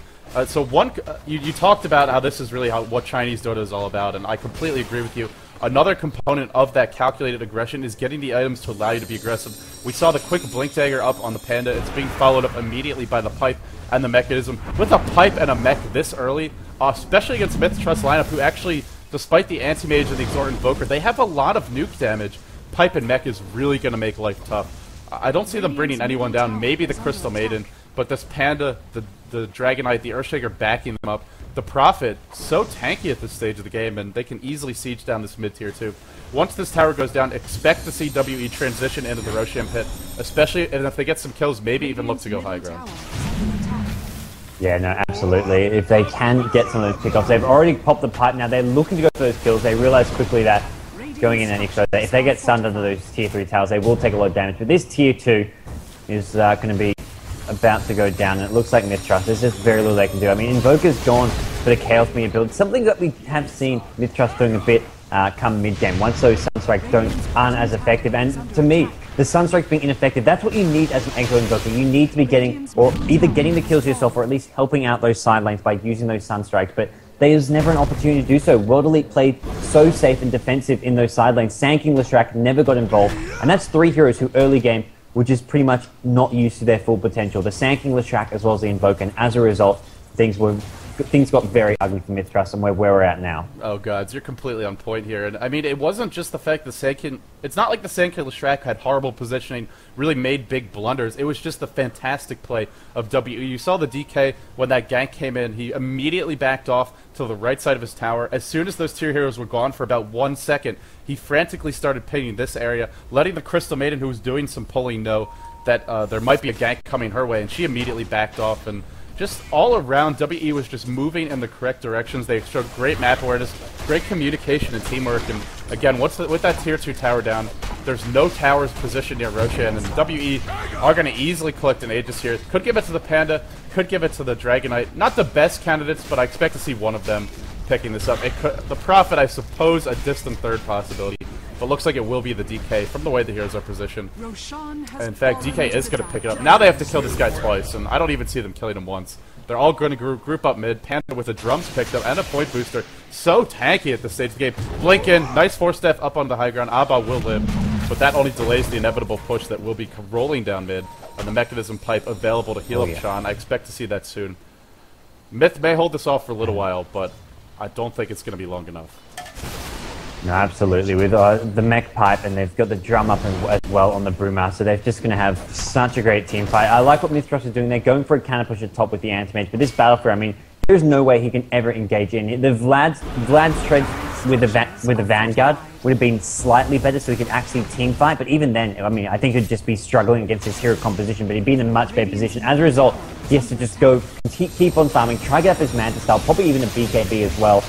You talked about how this is really what Chinese Dota is all about, and I completely agree with you. Another component of that calculated aggression is getting the items to allow you to be aggressive. We saw the quick Blink Dagger up on the Panda. It's being followed up immediately by the Pipe and the Mechanism. With a Pipe and a Mech this early, especially against mithtrust lineup, who actually despite the anti-mage and the Exort Invoker, they have a lot of nuke damage. Pipe and Mech is really going to make life tough. I don't see them bringing anyone down, maybe the Crystal Maiden, but this Panda, the Dragonite, the Earthshaker backing them up. The Prophet, so tanky at this stage of the game, and they can easily siege down this mid-tier too. Once this tower goes down, expect to see WE transition into the Roshan pit, especially, and if they get some kills, maybe even look to go high ground. Yeah, no, absolutely. If they can get some of those pickoffs, they've already popped the pipe now. They're looking to go for those kills. They realize quickly that going in any further, if they get stunned under those tier 3 towers, they will take a lot of damage. But this tier 2 is going to be about to go down, and it looks like mithtrust. There's just very little they can do. I mean, Invoker's gone for the Chaos Meteor build, something that we have seen mithtrust doing a bit come mid-game, once those Sunstrikes aren't as effective. And to me, the Sunstrikes being ineffective, that's what you need as an Exo Invoker. You need to be getting, or either getting the kills yourself, or at least helping out those side lanes by using those Sunstrikes. But there's never an opportunity to do so. World Elite played so safe and defensive in those side lanes. Sanking Leshrac never got involved, and that's 3 heroes who early game were just pretty much not used to their full potential. The Sanking Leshrac as well as the Invoker, and as a result, things got very ugly for mithtrust and where we're at now. Oh gods, you're completely on point here. And I mean, it wasn't just the fact that Sankin, it's not like the Sankin Leshrac had horrible positioning, really made big blunders. It was just the fantastic play of WE. You saw the DK when that gank came in, he immediately backed off to the right side of his tower. As soon as those tier heroes were gone for about 1 second, he frantically started pinging this area, letting the Crystal Maiden, who was doing some pulling, know that there might be a gank coming her way, and she immediately backed off. And just all around, WE was just moving in the correct directions. They showed great map awareness, great communication and teamwork. And again, with that tier 2 tower down, there's no towers positioned near Roshan, and WE are going to easily collect an Aegis here. Could give it to the Panda, could give it to the Dragonite. Not the best candidates, but I expect to see one of them picking this up. The Prophet, I suppose, a distant third possibility, but looks like it will be the DK from the way the heroes are positioned. And in fact, DK is going to pick it up. Now they have to kill this guy twice, and I don't even see them killing him once. They're all going to group up mid. Panda with a drums picked up and a point booster. So tanky at this stage of the game. Blink in, nice 4-step up on the high ground. Abba will live, but that only delays the inevitable push that will be rolling down mid. And the Mechanism Pipe available to heal up Sean. I expect to see that soon. Myth may hold this off for a little while, but I don't think it's going to be long enough. No, absolutely. With the mech pipe, and they've got the drum up as well on the Brewmaster, they're just going to have such a great team fight. I like what mithtrust is doing. They're going for a counter push at top with the anti-mage, but this Battlefield, I mean, there's no way he can ever engage in it. The Vlad's treads with the Vanguard would have been slightly better, so he could actually team fight. But even then, I mean, I think he'd just be struggling against his hero composition. But he'd be in a much better position. As a result, he has to just go keep on farming, try to get up his Manta style, probably even a BKB as well.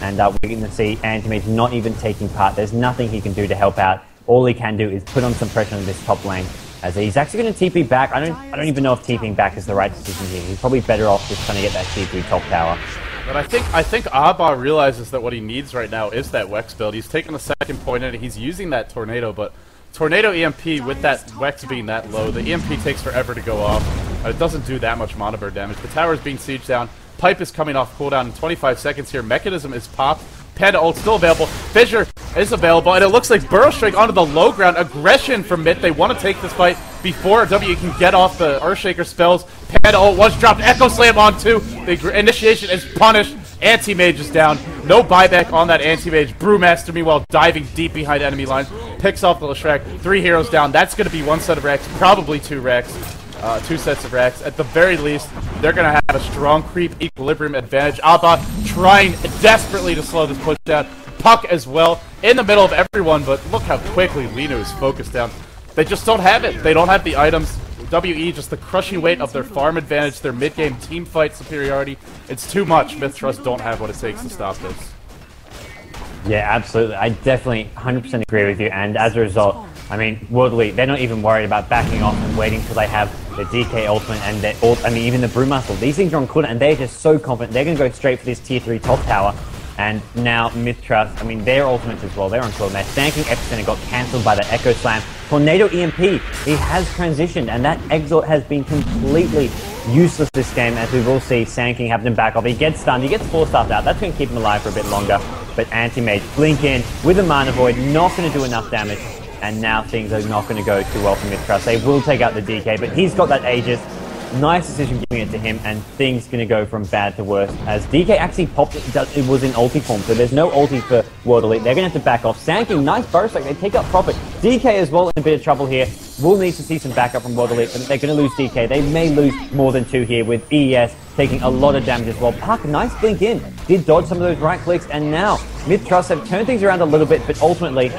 And we're going to see Antimage not even taking part. There's nothing he can do to help out. All he can do is put on some pressure on this top lane. As he's actually going to TP back. I don't even know if TPing back is the right decision here. He's probably better off just trying to get that TP top tower. But I think Abba realizes that what he needs right now is that Wex build. He's taking the second point in it. He's using that Tornado, but Tornado EMP with that Wex being that low, the EMP takes forever to go off. It doesn't do that much mono bird damage. The tower is being sieged down. Pipe is coming off cooldown in 25 seconds here. Mechanism is popped. Panda ult still available. Fissure is available, and it looks like Burrow Strike onto the low ground. Aggression from Myth. They want to take this fight before W can get off the Earthshaker spells. Panda ult was dropped. Echo Slam on 2. The initiation is punished. Anti-Mage is down. No buyback on that Anti-Mage. Brewmaster, meanwhile, diving deep behind enemy lines. Picks off the Leshrac. 3 heroes down. That's going to be 1 set of racks, probably 2 racks. 2 sets of racks. At the very least, they're going to have a strong creep equilibrium advantage. Abba trying desperately to slow this push down. Puck as well in the middle of everyone, but look how quickly Lino is focused down. They just don't have it. They don't have the items. WE, just the crushing weight of their farm advantage, their mid-game team fight superiority. It's too much. mithtrust don't have what it takes to stop this. Yeah, absolutely. I definitely 100% agree with you, and as a result, I mean, World Elite, they're not even worried about backing off and waiting till they have the DK ultimate and their I mean, even the Brewmaster. These things are on cooldown, and they're just so confident. They're going to go straight for this tier 3 top tower. And now mithtrust, I mean, their ultimates as well, they're on cooldown. Their Stanking Epicenter got cancelled by the Echo Slam. Tornado EMP, he has transitioned, and that Exort has been completely useless this game, as we will see Sanking happening back off. He gets stunned, he gets 4-staffed out. That's going to keep him alive for a bit longer. But Anti-Mage, blink in with a Mana Void, not going to do enough damage. And now things are not going to go too well for mithtrust. They will take out the DK, but he's got that Aegis. Nice decision giving it to him, and things going to go from bad to worse as DK actually popped it. It was in ulti form, so there's no ulti for World Elite. They're going to have to back off. Sanking, nice burst, like they take up profit. DK as well in a bit of trouble here. We'll need to see some backup from World Elite, but they're going to lose DK. They may lose more than 2 here with ES taking a lot of damage as well. Puck, nice blink in. Did dodge some of those right clicks, and now mithtrust have turned things around a little bit, but ultimately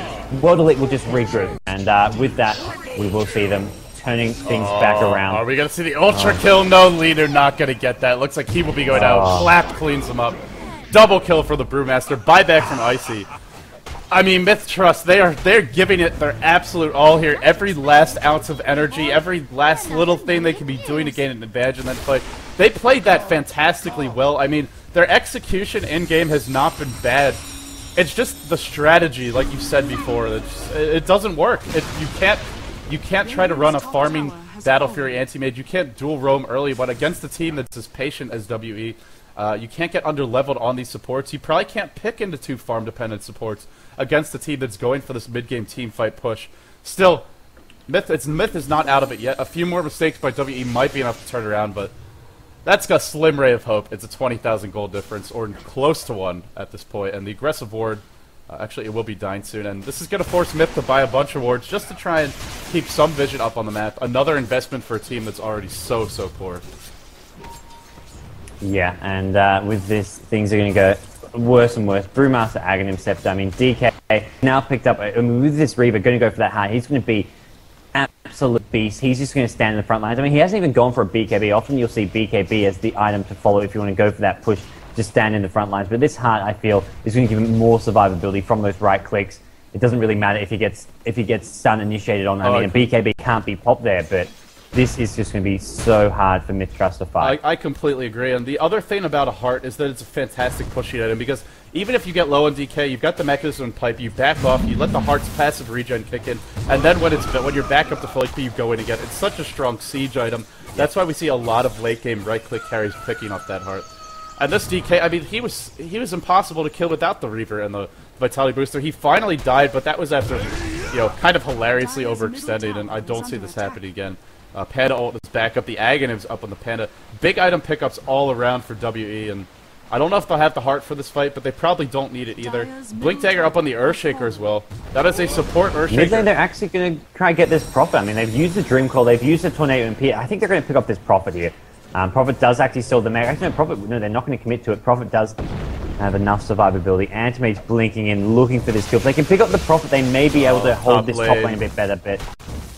World Elite will just regroup. And with that, we will see them turning things back around. Are we going to see the ultra kill? No, leader not going to get that. Looks like he will be going out. Clap cleans him up. Double kill for the Brewmaster. Buyback from Icy. I mean, mithtrust, they're giving it their absolute all here. Every last ounce of energy, every last little thing they can be doing to gain an advantage in that fight. They played that fantastically well. I mean, their execution in-game has not been bad. It's just the strategy, like you said before. It doesn't work. You can't try to run a farming Battle Fury anti-mage. You can't dual roam early, but against a team that's as patient as WE, you can't get under-leveled on these supports. You probably can't pick into 2 farm-dependent supports against a team that's going for this mid-game team fight push. Still, MiTH is not out of it yet. A few more mistakes by WE might be enough to turn around, but that's got a slim ray of hope. It's a 20,000 gold difference, or close to one at this point, and the aggressive ward, actually it will be dying soon, and this is going to force MiTH to buy a bunch of wards just to try and keep some vision up on the map. Another investment for a team that's already so poor. Yeah, and with this, things are going to go worse and worse. Brewmaster, Aghanim, Scepter. I mean, DK now picked up. I mean, with this Reaver going to go for that high, he's going to be absolute beast. He's just going to stand in the front lines. I mean, he hasn't even gone for a BKB. Often you'll see BKB as the item to follow if you want to go for that push. Just stand in the front lines. But this heart, I feel, is going to give him more survivability from those right clicks. It doesn't really matter if he gets stun initiated on. I mean, a BKB can't be popped there, but this is just going to be so hard for mithtrust to fight. I completely agree. And the other thing about a heart is that it's a fantastic pushing item, because even if you get low on DK, you've got the mechanism and pipe, you back off, you let the heart's passive regen kick in, and then when you're back up to full HP, you go in again. It's such a strong siege item. That's why we see a lot of late game right click carries picking up that heart. And this DK, I mean, he was impossible to kill without the Reaver and the Vitality Booster. He finally died, but that was after, kind of hilariously overextending, and I don't see this happening again. Panda ult is back up. The Aghanim's up on the Panda. Big item pickups all around for WE, and I don't know if they'll have the heart for this fight, but they probably don't need it either. Blink Dagger up on the Earthshaker as well. That is a support Earthshaker. Mid lane, they're actually going to try and get this profit. I mean, they've used the Dream Call, they've used the Tornado MP. I think they're going to pick up this profit here. Prophet does actually still the mag. Actually, no, they're not going to commit to it. Prophet does have enough survivability. Antimage's blinking in, looking for this kill. If they can pick up the Prophet, they may be able to hold this top lane a bit better, but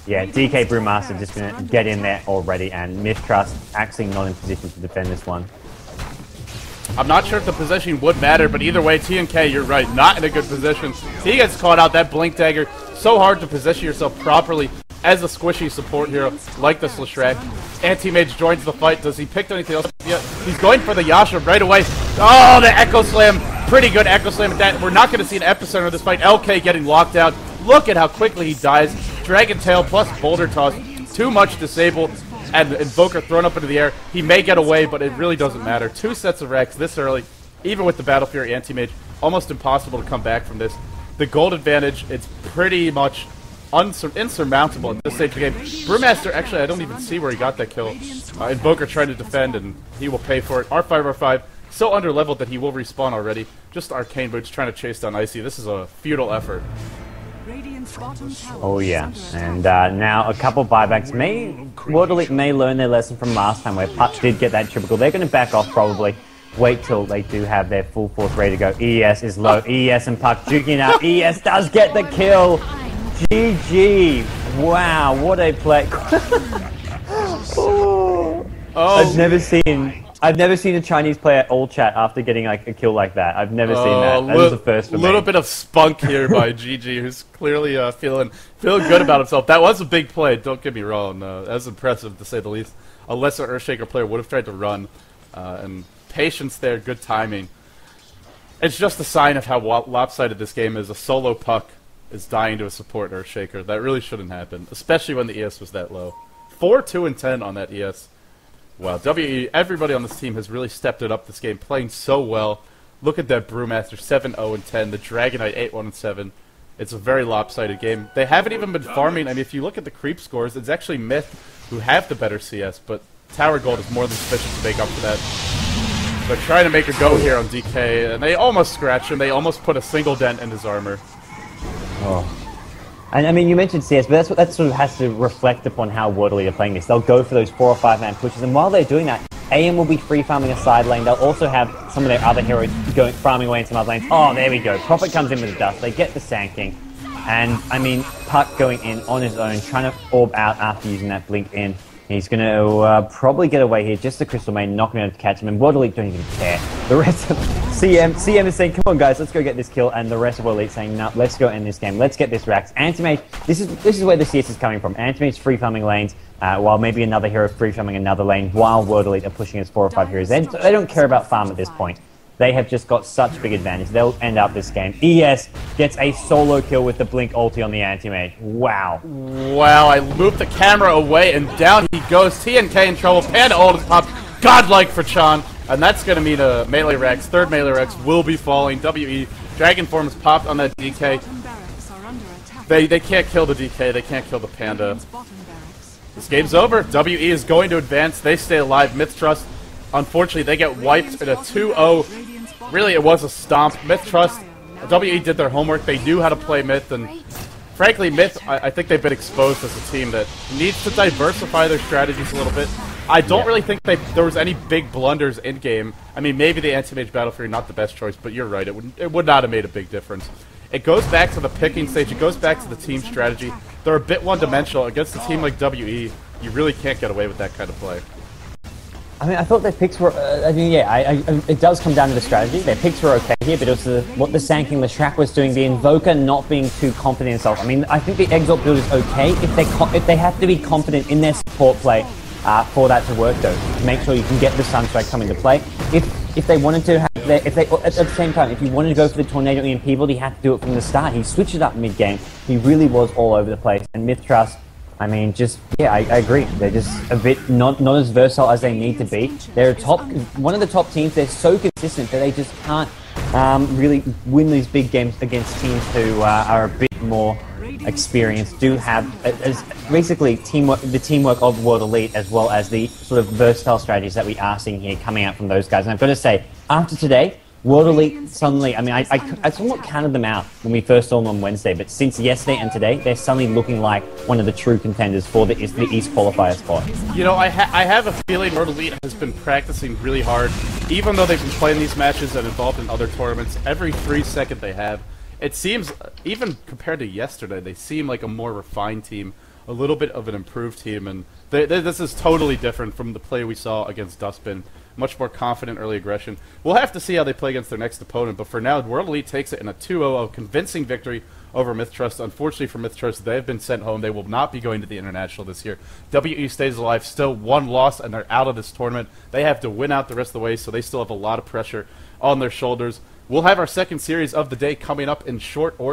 yeah, DK Brewmaster just going to get in there already, and mithtrust actually not in position to defend this one. I'm not sure if the position would matter, but either way, TNK, you're right, not in a good position. He gets caught out, that Blink Dagger, so hard to position yourself properly as a squishy support hero like this Leshrac. Anti-Mage joins the fight. Does he pick anything else? Yeah, he's going for the Yasha right away. Oh, the Echo Slam. Pretty good Echo Slam at that. We're not going to see an epicenter of this fight. LK getting locked out. Look at how quickly he dies. Dragon Tail plus Boulder Toss. Too much disable. And Invoker thrown up into the air. He may get away, but it really doesn't matter. 2 sets of Rex this early, even with the Battle Fury Anti-Mage. Almost impossible to come back from this. The gold advantage, it's pretty much insurmountable at this stage of the game. Brewmaster, actually, I don't even see where he got that kill. Invoker trying to defend, and he will pay for it. R5, so under-leveled that he will respawn already. Just Arcane Boots trying to chase down Icy. This is a futile effort. Oh yeah, and now a couple buybacks. World Elite may learn their lesson from last time where Putch did get that triple kill. They're going to back off probably. Wait till they do have their full force ready to go. ES is low. ES and Puck duking out. ES does get the kill. GG! Wow, what a play! I've never seen a Chinese player all chat after getting like a kill like that. I've never seen that. That was the first for me. A little bit of spunk here by GG, who's clearly feeling good about himself. That was a big play. Don't get me wrong. That was impressive to say the least. A lesser Earthshaker player would have tried to run, and patience there, good timing. It's just a sign of how lopsided this game is. A solo Puck is dying to a support Earthshaker. That really shouldn't happen, especially when the ES was that low. 4, 2, and 10 on that ES. Wow, WE, everybody on this team has really stepped it up this game, playing so well. Look at that Brewmaster, 7, 0, and 10. The Dragonite, 8, 1, and 7. It's a very lopsided game. They haven't even been farming. I mean, if you look at the creep scores, it's actually MiTH who have the better CS, but tower gold is more than sufficient to make up for that. They're trying to make a go here on DK, and they almost scratch him. They almost put a single dent in his armor. Oh. And I mean, you mentioned CS, but that's what that sort of has to reflect upon how Wordly are playing this. They'll go for those 4 or 5 man pushes, and while they're doing that, AM will be free farming a side lane. They'll also have some of their other heroes going farming away into some other lanes. Oh, there we go. Prophet comes in with the dust. They get the Sand King. And, I mean, Puck going in on his own, trying to orb out after using that blink in. He's going to probably get away here. Just the Crystal Main, not going to catch him. And Wordle don't even care. The rest of CM is saying, come on, guys, let's go get this kill. And the rest of Wordle saying, no, let's go end this game. Let's get this Rax. Antimage, this is where the CS is coming from. Antimage free farming lanes, while maybe another hero free farming another lane, while Wordle are pushing his 4 or 5 heroes. They don't care about farm at this point. They have just got such big advantage. They'll end up this game. ES gets a solo kill with the Blink ulti on the Anti-Mage. Wow. Wow, I moved the camera away, and down he goes. TNK in trouble. Panda ult is popped. Godlike for Chan. And that's going to mean a melee Rex. Third melee Rex will be falling. WE. Dragon Form is popped on that DK. They can't kill the DK. They can't kill the Panda. This game's over. WE is going to advance. They stay alive. mithtrust, unfortunately, they get wiped in a 2-0. Really, it was a stomp. mithtrust, WE did their homework. They knew how to play Myth, and frankly, Myth, I think they've been exposed as a team that needs to diversify their strategies a little bit. I don't really think there was any big blunders in-game. I mean, maybe the Anti-Mage Battle Fury, not the best choice, but you're right, it would not have made a big difference. It goes back to the picking stage, it goes back to the team strategy. They're a bit one-dimensional. Against a team like WE, you really can't get away with that kind of play. I mean, I thought their picks were, it does come down to the strategy. Their picks were okay here, but it was what the Sand King, the Shrek was doing, the Invoker not being too confident in himself. I mean, I think the Exalt build is okay if they have to be confident in their support play for that to work, though. To make sure you can get the Sunstrike coming to play. If they wanted to have at the same time, if you wanted to go for the Tornado EMP build, he had to do it from the start. He switched it up mid-game. He really was all over the place. And mithtrust, I mean, I agree. They're just a bit not as versatile as they need to be. They're one of the top teams. They're so consistent that they just can't really win these big games against teams who are a bit more experienced, do have basically the teamwork of World Elite, as well as the sort of versatile strategies that we are seeing here coming out from those guys. And I've got to say, after today, World Elite suddenly, I mean, I somewhat counted them out when we first saw them on Wednesday, but since yesterday and today, they're suddenly looking like one of the true contenders for the East Qualifier spot. You know, I have a feeling World Elite has been practicing really hard, even though they've been playing these matches and involved in other tournaments. Every 3 seconds they have, it seems, even compared to yesterday, they seem like a more refined team, a little bit of an improved team, and this is totally different from the play we saw against Dustbin. Much more confident early aggression. We'll have to see how they play against their next opponent, but for now, World Elite takes it in a 2-0 convincing victory over mithtrust. Unfortunately for mithtrust, they have been sent home. They will not be going to the International this year. WE stays alive, still 1 loss, and they're out of this tournament. They have to win out the rest of the way, so they still have a lot of pressure on their shoulders. We'll have our second series of the day coming up in short order.